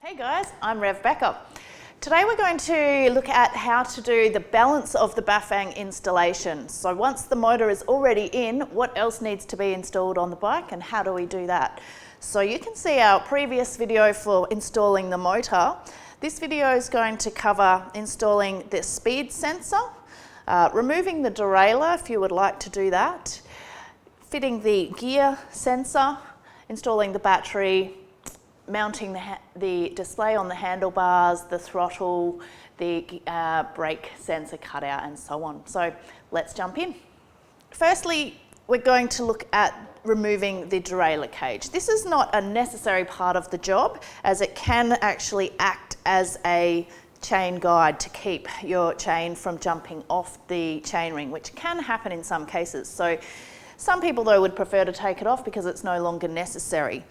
Hey guys, I'm Rebecca. Today we're going to look at how to do the balance of the Bafang installation. So once the motor is already in, what else needs to be installed on the bike and how do we do that? So you can see our previous video for installing the motor. This video is going to cover installing the speed sensor, removing the derailleur if you would like to do that, fitting the gear sensor, installing the battery, mounting the display on the handlebars, the throttle, the brake sensor cutout and so on. So let's jump in. Firstly, we're going to look at removing the derailleur cage. This is not a necessary part of the job as it can actually act as a chain guide to keep your chain from jumping off the chainring, which can happen in some cases. So some people though would prefer to take it off because it's no longer necessary.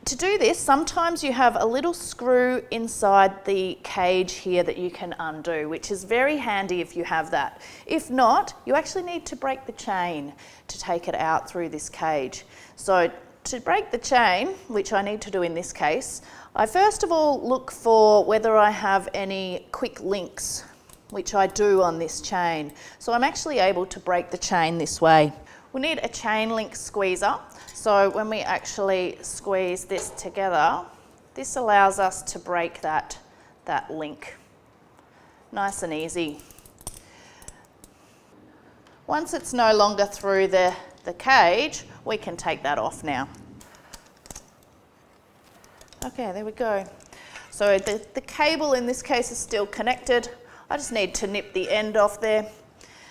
To do this, sometimes you have a little screw inside the cage here that you can undo, which is very handy if you have that. If not, you actually need to break the chain to take it out through this cage. So to break the chain, which I need to do in this case, I first of all look for whether I have any quick links, which I do on this chain. So I'm actually able to break the chain this way. We need a chain link squeezer. So when we actually squeeze this together, this allows us to break that link. Nice and easy. Once it's no longer through the cage, we can take that off now. Okay, there we go. So the cable in this case is still connected. I just need to nip the end off there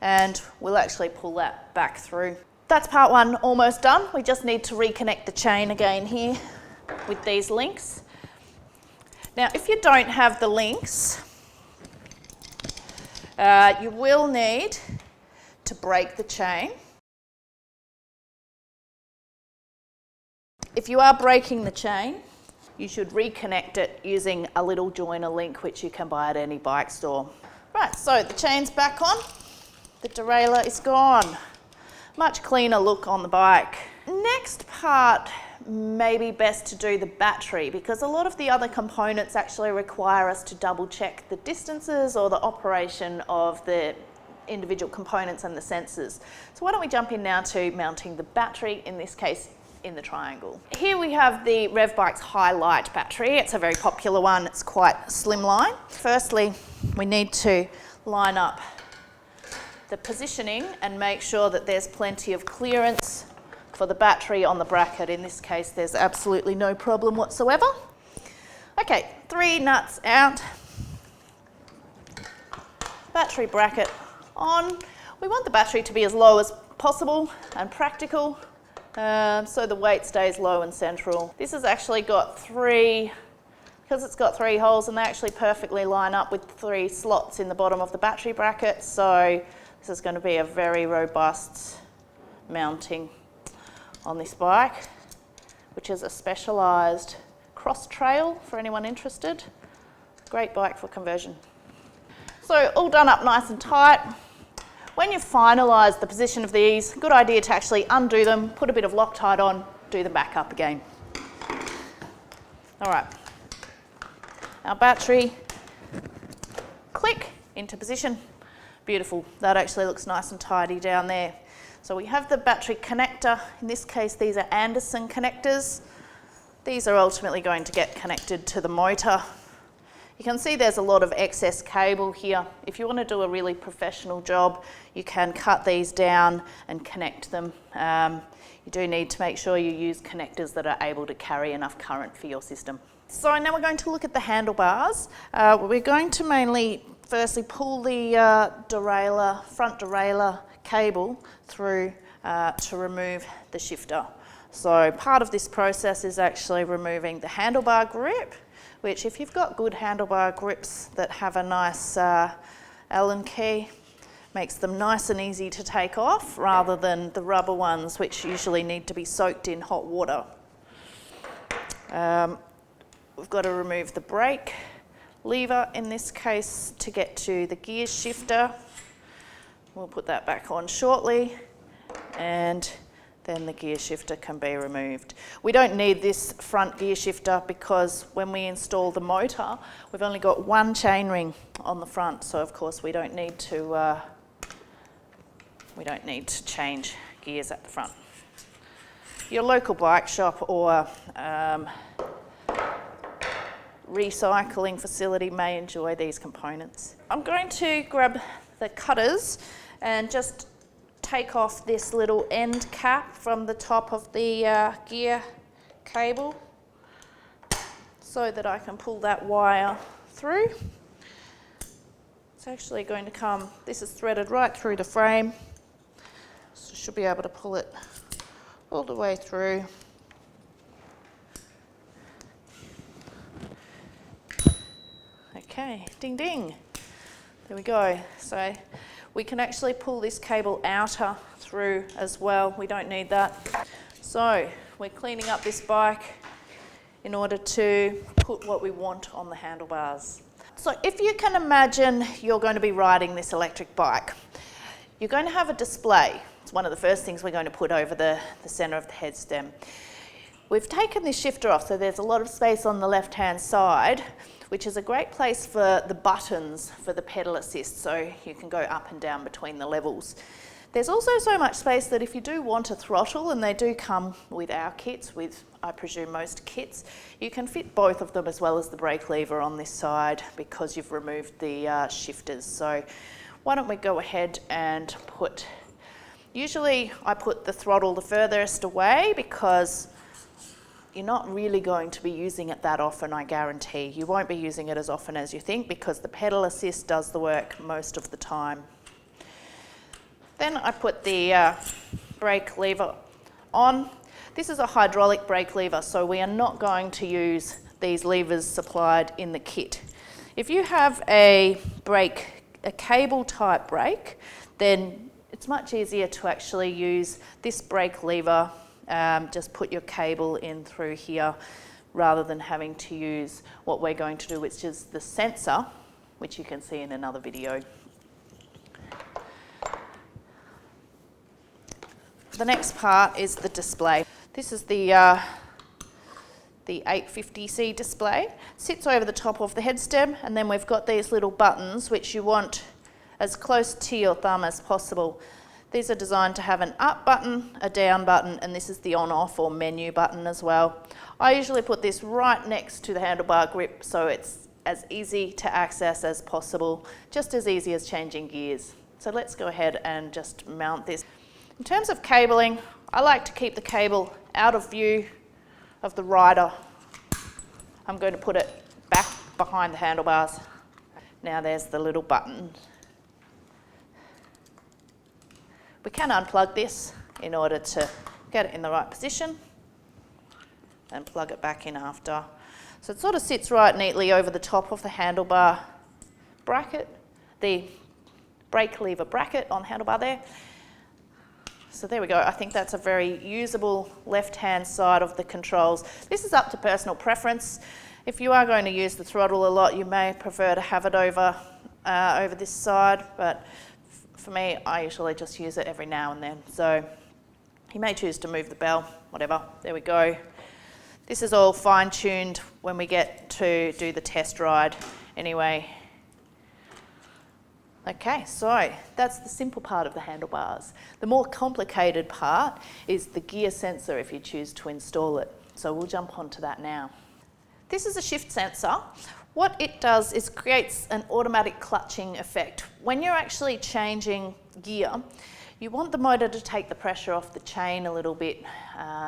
and we'll actually pull that back through. That's part one almost done. We just need to reconnect the chain again here with these links. Now, if you don't have the links, you will need to break the chain. If you are breaking the chain, you should reconnect it using a little joiner link which you can buy at any bike store. Right, so the chain's back on, the derailleur is gone. Much cleaner look on the bike. Next part may be best to do the battery because a lot of the other components actually require us to double check the distances or the operation of the individual components and the sensors. So why don't we jump in now to mounting the battery, in this case in the triangle. Here we have the RevBike's Highlight battery. It's a very popular one, it's quite slimline. Firstly, we need to line up the positioning and make sure that there's plenty of clearance for the battery on the bracket. In this case, there's absolutely no problem whatsoever. Okay, 3 nuts out. Battery bracket on. We want the battery to be as low as possible and practical, so the weight stays low and central. This has actually got because it's got 3 holes and they actually perfectly line up with 3 slots in the bottom of the battery bracket, so this is going to be a very robust mounting on this bike, which is a specialised cross trail for anyone interested. Great bike for conversion. So all done up nice and tight. When you've finalised the position of these, good idea to actually undo them, put a bit of Loctite on, do them back up again. All right, our battery, click, into position. Beautiful, that actually looks nice and tidy down there. So we have the battery connector. In this case, these are Anderson connectors. These are ultimately going to get connected to the motor. You can see there's a lot of excess cable here. If you want to do a really professional job, you can cut these down and connect them. You do need to make sure you use connectors that are able to carry enough current for your system. So now we're going to look at the handlebars. We're going to mainly firstly pull the front derailleur cable through to remove the shifter. So part of this process is actually removing the handlebar grip, which if you've got good handlebar grips that have a nice Allen key, makes them nice and easy to take off rather than the rubber ones which usually need to be soaked in hot water. We've got to remove the brake lever in this case to get to the gear shifter. We'll put that back on shortly, and then the gear shifter can be removed. We don't need this front gear shifter because when we install the motor, we've only got one chainring on the front, so of course we don't need to change gears at the front. Your local bike shop or recycling facility may enjoy these components. I'm going to grab the cutters and just take off this little end cap from the top of the gear cable so that I can pull that wire through. It's actually going to come, this is threaded right through the frame, so should be able to pull it all the way through. Okay, ding ding, there we go. So we can actually pull this cable outer through as well. We don't need that. So we're cleaning up this bike in order to put what we want on the handlebars. So if you can imagine you're going to be riding this electric bike, you're going to have a display. It's one of the first things we're going to put over the center of the head stem. We've taken this shifter off, so there's a lot of space on the left-hand side, which is a great place for the buttons for the pedal assist, so you can go up and down between the levels. There's also so much space that if you do want a throttle, and they do come with our kits, with I presume most kits, you can fit both of them as well as the brake lever on this side because you've removed the shifters. So why don't we go ahead and put, usually I put the throttle the furthest away because you're not really going to be using it that often, I guarantee. You won't be using it as often as you think because the pedal assist does the work most of the time. Then I put the brake lever on. This is a hydraulic brake lever, so we are not going to use these levers supplied in the kit. If you have a cable type brake, then it's much easier to actually use this brake lever. Just put your cable in through here rather than having to use what we're going to do, which is the sensor, which you can see in another video. The next part is the display. This is the 850C display. It sits over the top of the head stem, and then we've got these little buttons which you want as close to your thumb as possible. These are designed to have an up button, a down button, and this is the on-off or menu button as well. I usually put this right next to the handlebar grip so it's as easy to access as possible, just as easy as changing gears. So let's go ahead and just mount this. In terms of cabling, I like to keep the cable out of view of the rider. I'm going to put it back behind the handlebars. Now there's the little button. We can unplug this in order to get it in the right position and plug it back in after. So it sort of sits right neatly over the top of the handlebar bracket, the brake lever bracket on the handlebar there. So there we go. I think that's a very usable left-hand side of the controls. This is up to personal preference. If you are going to use the throttle a lot, you may prefer to have it over this side, but for me, I usually just use it every now and then. So you may choose to move the bell, whatever. There we go. This is all fine-tuned when we get to do the test ride anyway. Okay, so that's the simple part of the handlebars. The more complicated part is the gear sensor if you choose to install it. So we'll jump onto that now. This is a shift sensor. What it does is creates an automatic clutching effect. When you're actually changing gear, you want the motor to take the pressure off the chain a little bit.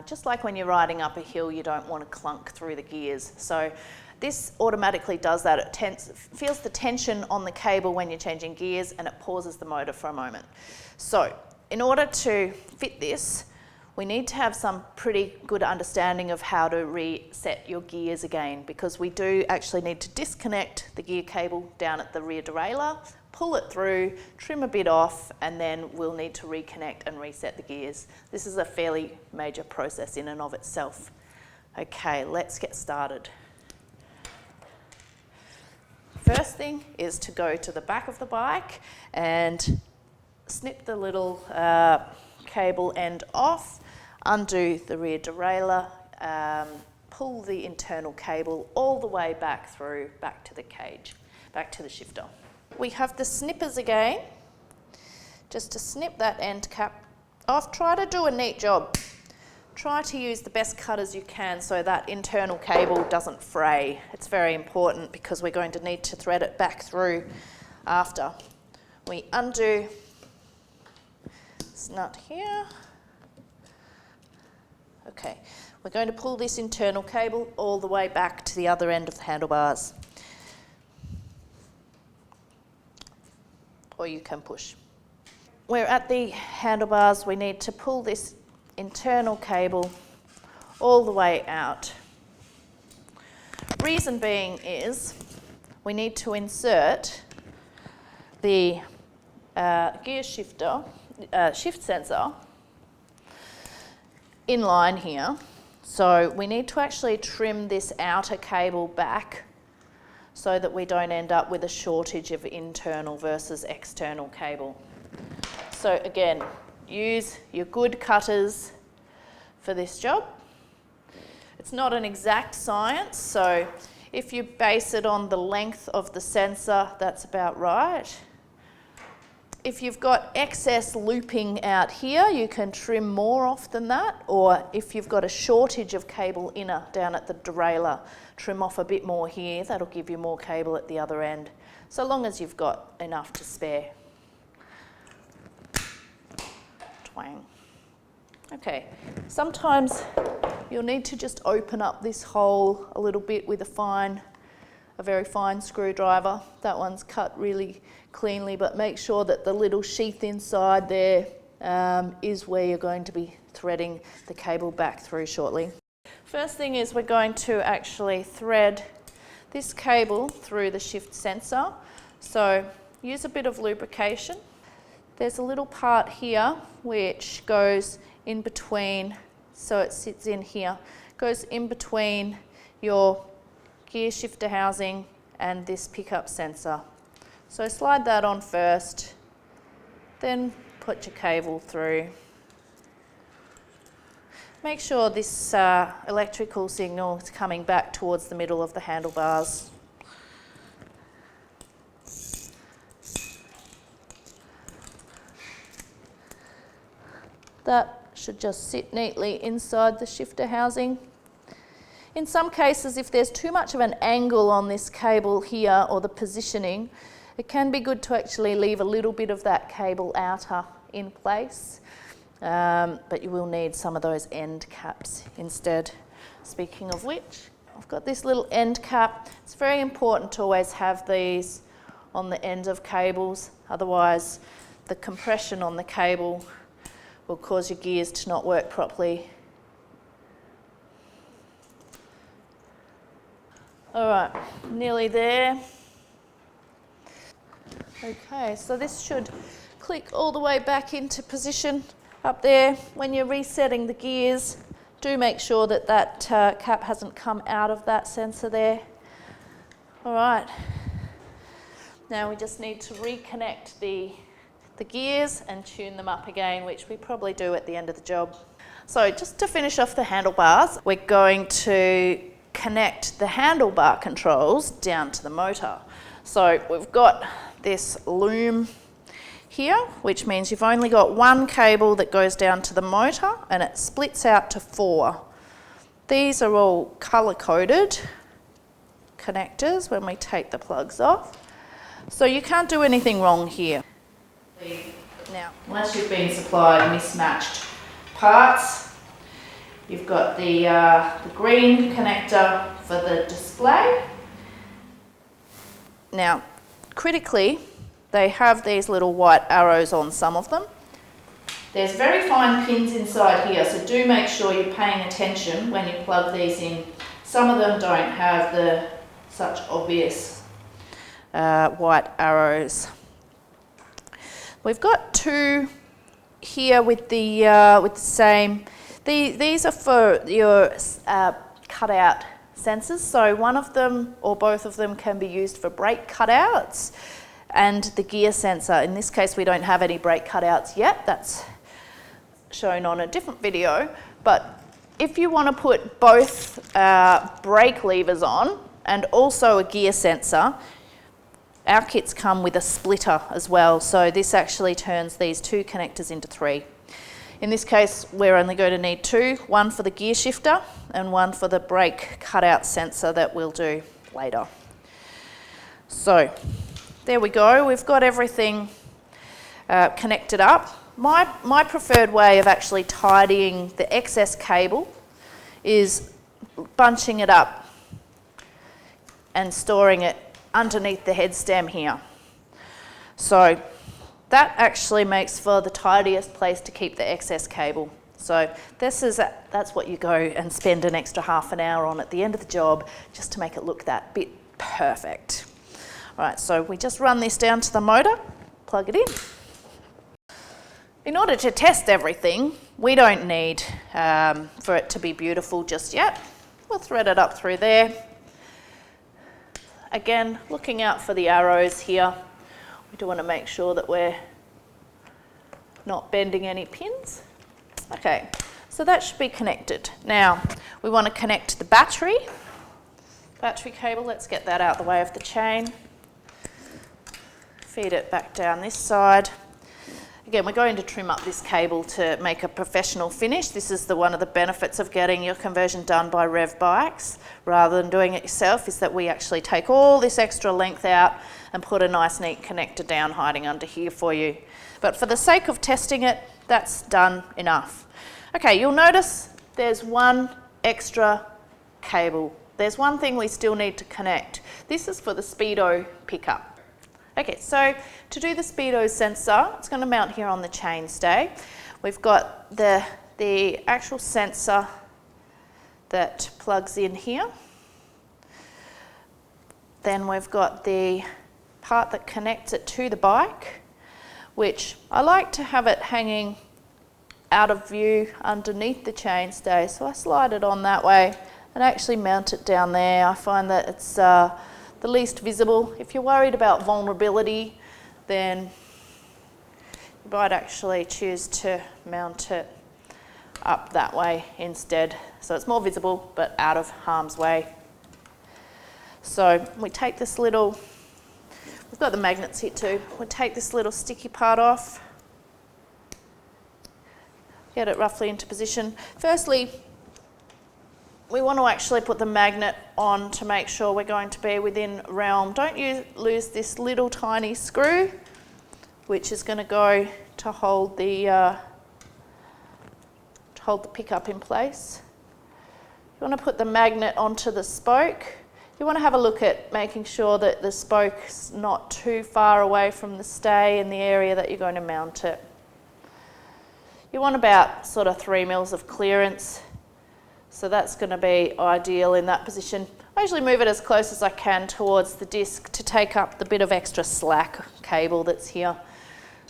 Just like when you're riding up a hill, you don't want to clunk through the gears. So this automatically does that. It feels the tension on the cable when you're changing gears, and it pauses the motor for a moment. So in order to fit this, we need to have some pretty good understanding of how to reset your gears again, because we do actually need to disconnect the gear cable down at the rear derailleur, pull it through, trim a bit off, and then we'll need to reconnect and reset the gears. This is a fairly major process in and of itself. Okay, let's get started. First thing is to go to the back of the bike and snip the little cable end off. undo the rear derailleur, pull the internal cable all the way back through, back to the cage, back to the shifter. We have the snippers again, just to snip that end cap off. Try to do a neat job. Try to use the best cutters you can so that internal cable doesn't fray. It's very important because we're going to need to thread it back through after. We undo this nut here. Okay, we're going to pull this internal cable all the way back to the other end of the handlebars. Or you can push. We're at the handlebars, we need to pull this internal cable all the way out. Reason being is we need to insert the gear shifter, shift sensor in line here. So we need to actually trim this outer cable back so that we don't end up with a shortage of internal versus external cable. So again, use your good cutters for this job. It's not an exact science, so if you base it on the length of the sensor, that's about right. If you've got excess looping out here, you can trim more off than that, or if you've got a shortage of cable inner down at the derailleur, trim off a bit more here. That'll give you more cable at the other end, so long as you've got enough to spare. Twang. Okay, sometimes you'll need to just open up this hole a little bit with a very fine screwdriver. That one's cut really cleanly, but make sure that the little sheath inside there is where you're going to be threading the cable back through shortly. First thing is we're going to actually thread this cable through the shift sensor. So use a bit of lubrication. There's a little part here which goes in between, so it sits in here, goes in between your gear shifter housing and this pickup sensor. So slide that on first, then put your cable through. Make sure this electrical signal is coming back towards the middle of the handlebars. That should just sit neatly inside the shifter housing. In some cases, if there's too much of an angle on this cable here or the positioning, it can be good to actually leave a little bit of that cable outer in place, but you will need some of those end caps instead. Speaking of which, I've got this little end cap. It's very important to always have these on the end of cables, otherwise the compression on the cable will cause your gears to not work properly. All right, nearly there. Okay, so this should click all the way back into position up there. When you're resetting the gears, do make sure that that cap hasn't come out of that sensor there. All right, now we just need to reconnect the gears and tune them up again, which we probably do at the end of the job. So just to finish off the handlebars, we're going to connect the handlebar controls down to the motor. So we've got this loom here, which means you've only got one cable that goes down to the motor and it splits out to 4. These are all colour-coded connectors when we take the plugs off. So you can't do anything wrong here. Now, unless you've been supplied mismatched parts, you've got the green connector for the display. Now, critically, they have these little white arrows on some of them. There's very fine pins inside here, so do make sure you're paying attention when you plug these in. Some of them don't have such obvious white arrows. We've got 2 here with the same. These are for your cutout sensors. So one of them or both of them can be used for brake cutouts, and the gear sensor. In this case, we don't have any brake cutouts yet. That's shown on a different video. But if you want to put both brake levers on and also a gear sensor, our kits come with a splitter as well. So this actually turns these 2 connectors into 3. In this case, we're only going to need 2, one for the gear shifter and one for the brake cutout sensor that we'll do later. So there we go, we've got everything connected up. My preferred way of actually tidying the excess cable is bunching it up and storing it underneath the head stem here. So that actually makes for the tidiest place to keep the excess cable. So that's what you go and spend an extra half an hour on at the end of the job, just to make it look that bit perfect. All right, so we just run this down to the motor, plug it in. In order to test everything, we don't need for it to be beautiful just yet. We'll thread it up through there. Again, looking out for the arrows here. We do want to make sure that we're not bending any pins. Okay, so that should be connected. Now, we want to connect the battery cable. Let's get that out the way of the chain. Feed it back down this side. Again, we're going to trim up this cable to make a professional finish. This is one of the benefits of getting your conversion done by Rev Bikes rather than doing it yourself, is that we actually take all this extra length out and put a nice neat connector down hiding under here for you. But for the sake of testing it, that's done enough. Okay, you'll notice there's one extra cable. There's one thing we still need to connect. This is for the Speedo pickup. Okay, so to do the Speedo sensor, it's going to mount here on the chainstay. We've got the actual sensor that plugs in here. Then we've got the part that connects it to the bike, which I like to have it hanging out of view underneath the chainstay. So I slide it on that way and actually mount it down there. I find that it's the least visible. If you're worried about vulnerability, then you might actually choose to mount it up that way instead. So it's more visible, but out of harm's way. So we take this little, we've got the magnets here too. We'll take this little sticky part off, get it roughly into position. Firstly, we want to actually put the magnet on to make sure we're going to be within realm. Don't lose this little tiny screw, which is going to go to hold the pickup in place. You want to put the magnet onto the spoke. You want to have a look at making sure that the spoke's not too far away from the stay in the area that you're going to mount it. You want about sort of 3 mils of clearance. So that's going to be ideal in that position. I usually move it as close as I can towards the disc to take up the bit of extra slack cable that's here.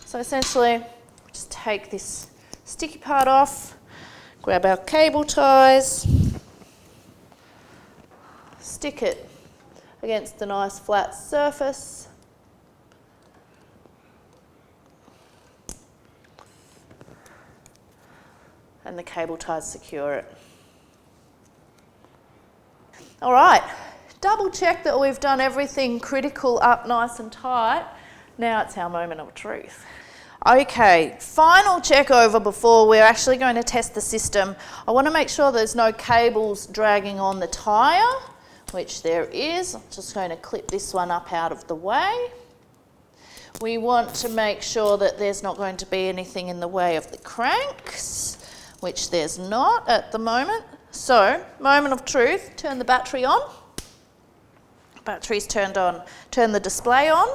So essentially, just take this sticky part off, grab our cable ties, stick it against a nice flat surface. And the cable ties secure it. All right, double check that we've done everything critical up nice and tight. Now it's our moment of truth. Okay, final check over before we're actually going to test the system. I want to make sure there's no cables dragging on the tyre, which there is. I'm just going to clip this one up out of the way. We want to make sure that there's not going to be anything in the way of the cranks, which there's not at the moment. So, moment of truth, turn the battery on. Battery's turned on. Turn the display on.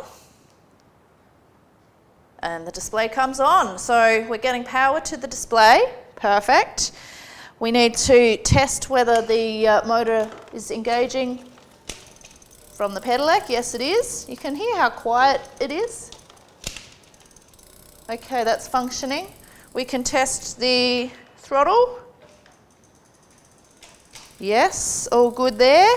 And the display comes on. So we're getting power to the display. Perfect. We need to test whether the motor is engaging from the pedelec. Yes, it is. You can hear how quiet it is. Okay, that's functioning. We can test the throttle. Yes, all good there.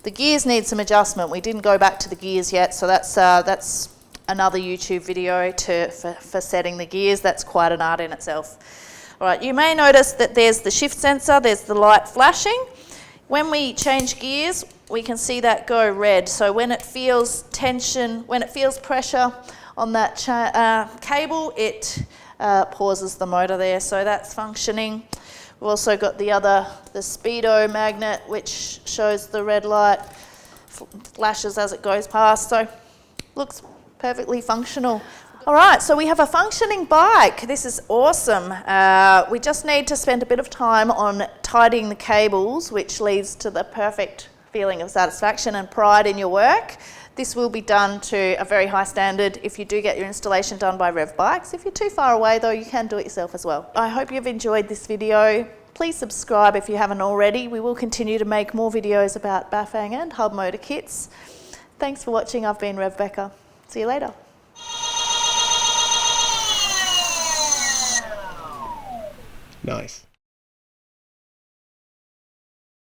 The gears need some adjustment. We didn't go back to the gears yet, so that's another YouTube video for setting the gears. That's quite an art in itself. All right, you may notice that there's the shift sensor, there's the light flashing. When we change gears, we can see that go red. So when it feels tension, when it feels pressure on that cable, it pauses the motor there. So that's functioning. We've also got the Speedo magnet, which shows the red light, flashes as it goes past. So looks perfectly functional. All right, so we have a functioning bike. This is awesome. We just need to spend a bit of time on tidying the cables, which leads to the perfect feeling of satisfaction and pride in your work. This will be done to a very high standard if you do get your installation done by Rev Bikes. If you're too far away though, you can do it yourself as well. I hope you've enjoyed this video. Please subscribe if you haven't already. We will continue to make more videos about Bafang and hub motor kits. Thanks for watching. I've been Rebecca. See you later. Nice.